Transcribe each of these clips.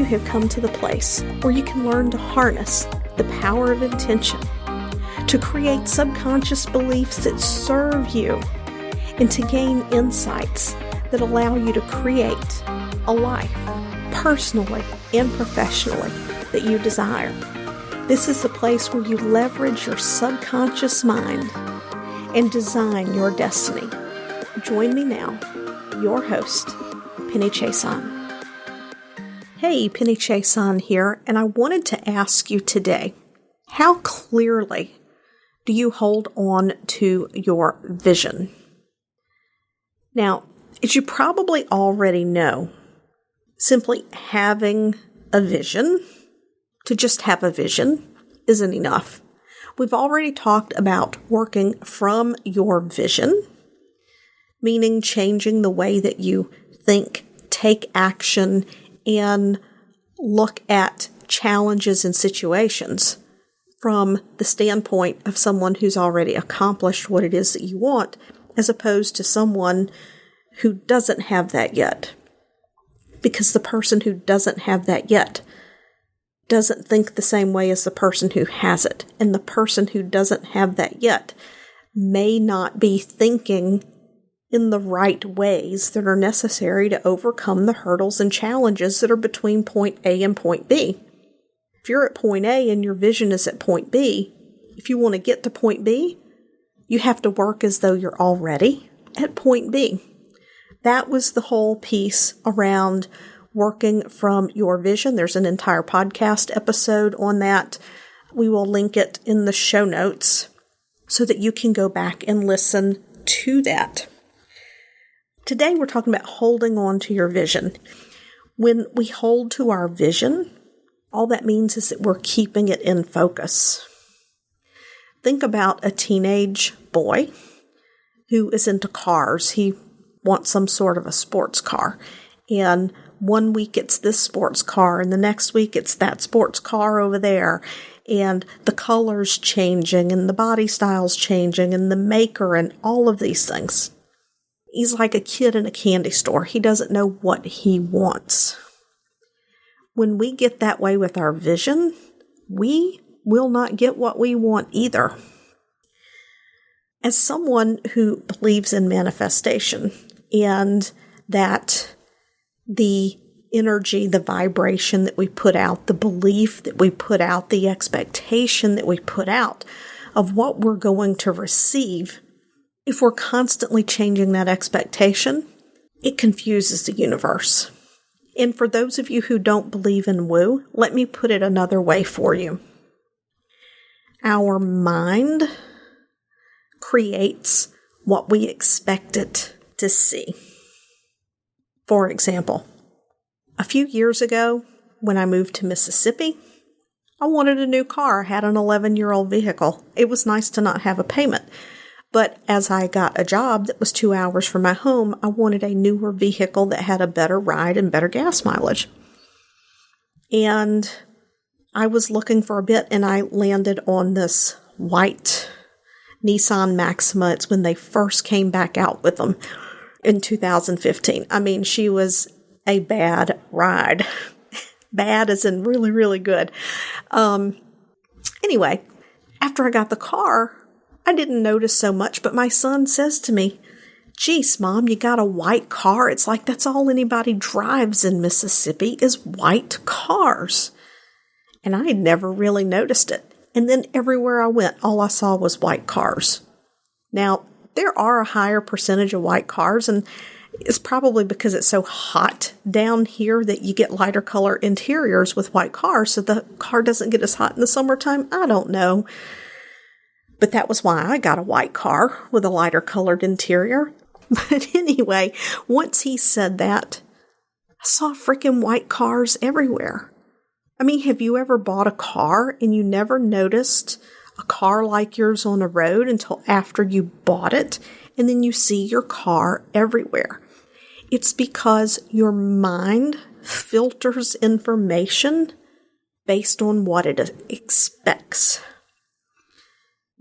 you have come to the place where you can learn to harness the power of intention, to create subconscious beliefs that serve you, and to gain insights that allow you to create a life, personally and professionally, that you desire. This is the place where you leverage your subconscious mind and design your destiny. Join me now, your host, Penny Chason. Hey, Penny Chason here, and I wanted to ask you today, how clearly do you hold on to your vision? Now, as you probably already know, simply having a vision, to just have a vision, isn't enough. We've already talked about working from your vision, meaning changing the way that you think, take action, and look at challenges and situations from the standpoint of someone who's already accomplished what it is that you want, as opposed to someone who doesn't have that yet. Because the person who doesn't have that yet doesn't think the same way as the person who has it. And the person who doesn't have that yet may not be thinking in the right ways that are necessary to overcome the hurdles and challenges that are between point A and point B. If you're at point A and your vision is at point B, if you want to get to point B, you have to work as though you're already at point B. That was the whole piece around working from your vision. There's an entire podcast episode on that. We will link it in the show notes so that you can go back and listen to that. Today we're talking about holding on to your vision. When we hold to our vision, all that means is that we're keeping it in focus. Think about a teenage boy who is into cars. He wants some sort of a sports car. And one week it's this sports car, and the next week it's that sports car over there. And the color's changing, and the body style's changing, and the maker, and all of these things. He's like a kid in a candy store. He doesn't know what he wants. When we get that way with our vision, we will not get what we want either. As someone who believes in manifestation and that the energy, the vibration that we put out, the belief that we put out, the expectation that we put out of what we're going to receive, if we're constantly changing that expectation, it confuses the universe. And for those of you who don't believe in woo, let me put it another way for you. Our mind creates what we expect it to see. For example, a few years ago, when I moved to Mississippi, I wanted a new car. I had an 11-year-old vehicle. It was nice to not have a payment. But as I got a job that was 2 hours from my home, I wanted a newer vehicle that had a better ride and better gas mileage. And I was looking for a bit, and I landed on this white Nissan Maxima. It's when they first came back out with them in 2015. I mean, she was a bad ride. Bad as in really, really good. Anyway, after I got the car, I didn't notice so much, but my son says to me, "Geez, Mom, you got a white car." It's like that's all anybody drives in Mississippi is white cars. And I had never really noticed it. And then everywhere I went, all I saw was white cars. Now, there are a higher percentage of white cars, and it's probably because it's so hot down here that you get lighter color interiors with white cars, so the car doesn't get as hot in the summertime. I don't know. But that was why I got a white car with a lighter colored interior. But anyway, once he said that, I saw freaking white cars everywhere. I mean, have you ever bought a car and you never noticed a car like yours on the road until after you bought it, and then you see your car everywhere? It's because your mind filters information based on what it expects.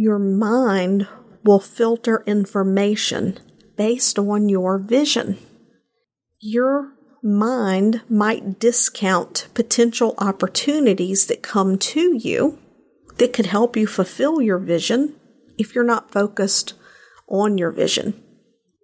Your mind will filter information based on your vision. Your mind might discount potential opportunities that come to you that could help you fulfill your vision if you're not focused on your vision.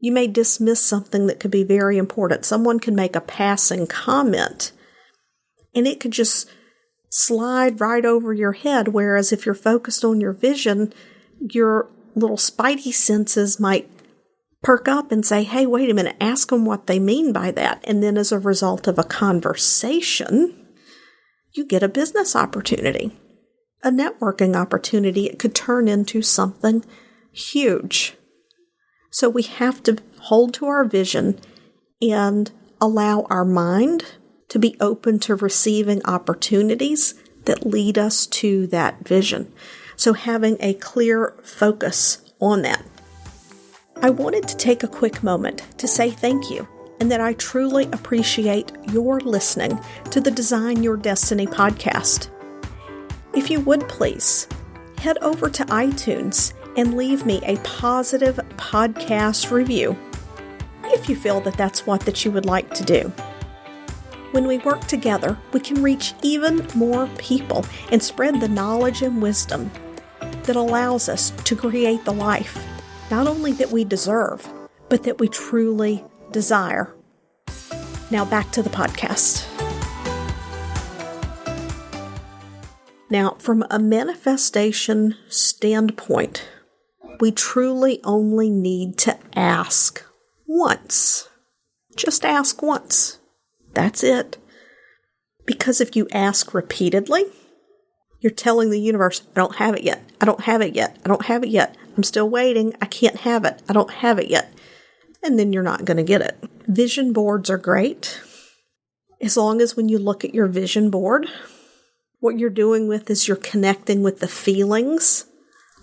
You may dismiss something that could be very important. Someone can make a passing comment, and it could just slide right over your head, whereas if you're focused on your vision, your little spidey senses might perk up and say, hey, wait a minute, ask them what they mean by that. And then as a result of a conversation, you get a business opportunity, a networking opportunity. It could turn into something huge. So we have to hold to our vision and allow our mind to be open to receiving opportunities that lead us to that vision. So having a clear focus on that. I wanted to take a quick moment to say thank you and that I truly appreciate your listening to the Design Your Destiny podcast. If you would please, head over to iTunes and leave me a positive podcast review if you feel that that's what that you would like to do. When we work together, we can reach even more people and spread the knowledge and wisdom that allows us to create the life not only that we deserve, but that we truly desire. Now back to the podcast. Now, from a manifestation standpoint, we truly only need to ask once. Just ask once. That's it. Because if you ask repeatedly, you're telling the universe, I don't have it yet. I don't have it yet. I don't have it yet. I'm still waiting. I can't have it. I don't have it yet. And then you're not going to get it. Vision boards are great. As long as when you look at your vision board, what you're doing with is you're connecting with the feelings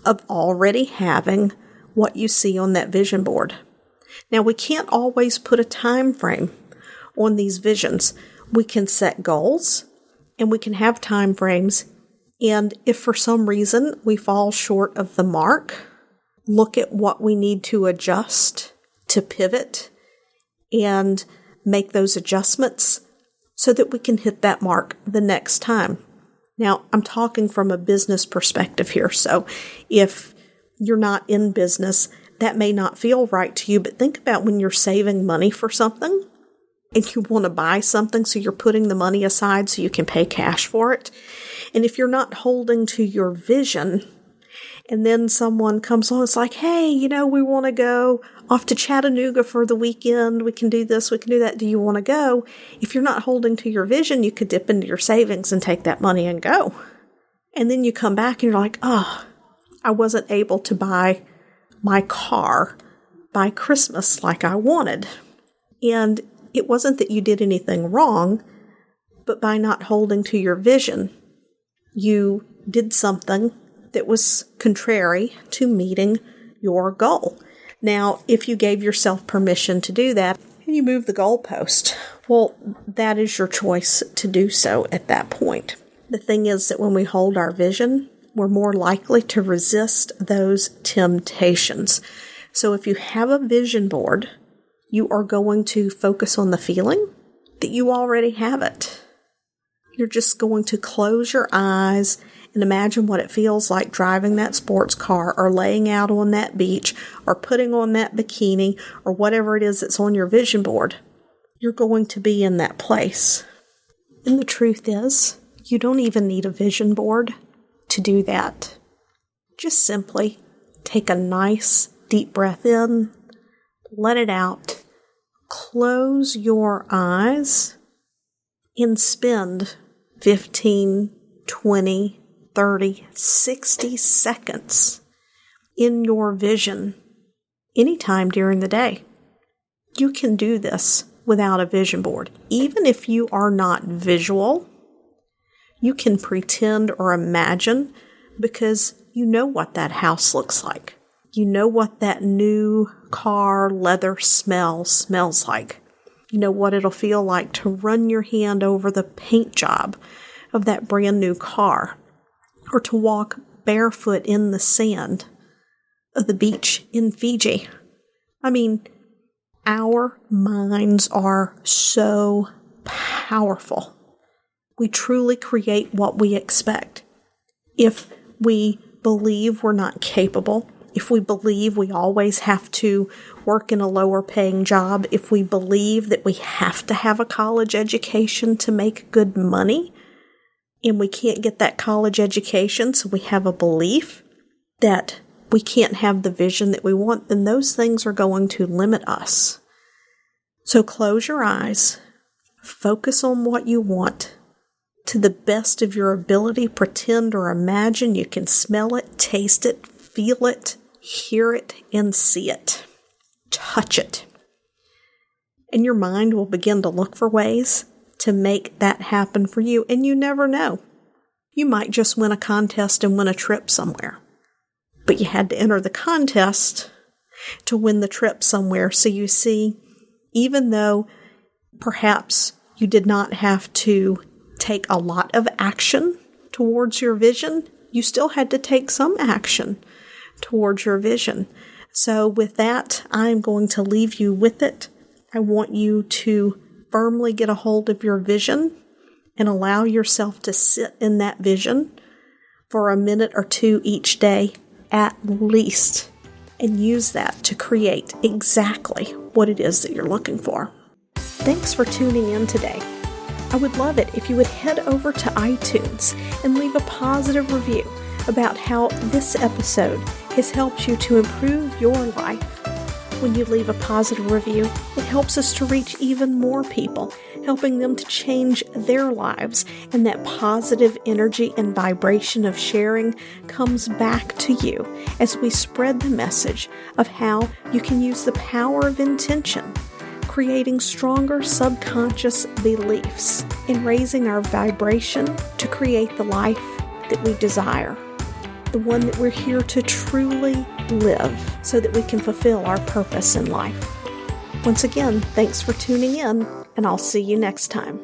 of already having what you see on that vision board. Now, we can't always put a time frame on these visions. We can set goals and we can have time frames. And if for some reason we fall short of the mark, look at what we need to adjust, to pivot, and make those adjustments so that we can hit that mark the next time. Now, I'm talking from a business perspective here, so if you're not in business, that may not feel right to you, but think about when you're saving money for something and you want to buy something, so you're putting the money aside so you can pay cash for it. And if you're not holding to your vision, and then someone comes along, it's like, hey, we want to go off to Chattanooga for the weekend. We can do this, we can do that. Do you want to go? If you're not holding to your vision, you could dip into your savings and take that money and go. And then you come back and you're like, oh, I wasn't able to buy my car by Christmas like I wanted. And it wasn't that you did anything wrong, but by not holding to your vision, you did something that was contrary to meeting your goal. Now, if you gave yourself permission to do that and you move the goalpost, well, that is your choice to do so at that point. The thing is that when we hold our vision, we're more likely to resist those temptations. So if you have a vision board, you are going to focus on the feeling that you already have it. You're just going to close your eyes and imagine what it feels like driving that sports car or laying out on that beach or putting on that bikini or whatever it is that's on your vision board. You're going to be in that place. And the truth is, you don't even need a vision board to do that. Just simply take a nice deep breath in, let it out, close your eyes, and spend 15, 20, 30, 60 seconds in your vision anytime during the day. You can do this without a vision board. Even if you are not visual, you can pretend or imagine because you know what that house looks like. You know what that new car leather smells like. You know what it'll feel like to run your hand over the paint job of that brand new car, or to walk barefoot in the sand of the beach in Fiji. I mean, Our minds are so powerful. We truly create what we expect. If we believe we're not capable, if we believe we always have to work in a lower paying job, if we believe that we have to have a college education to make good money, and we can't get that college education, so we have a belief that we can't have the vision that we want, then those things are going to limit us. So close your eyes, focus on what you want. To the best of your ability, pretend or imagine you can smell it, taste it, feel it, hear it, and see it. Touch it. And your mind will begin to look for ways to make that happen for you. And you never know. You might just win a contest and win a trip somewhere. But you had to enter the contest to win the trip somewhere. So you see, even though perhaps you did not have to take a lot of action towards your vision, you still had to take some action towards your vision. So with that, I'm going to leave you with it. I want you to firmly get a hold of your vision and allow yourself to sit in that vision for a minute or two each day at least, and use that to create exactly what it is that you're looking for. Thanks for tuning in today. I would love it if you would head over to iTunes and leave a positive review about how this episode has helped you to improve your life. When you leave a positive review, it helps us to reach even more people, helping them to change their lives, and that positive energy and vibration of sharing comes back to you as we spread the message of how you can use the power of intention, creating stronger subconscious beliefs, and raising our vibration to create the life that we desire, the one that we're here to truly live so that we can fulfill our purpose in life. Once again, thanks for tuning in, and I'll see you next time.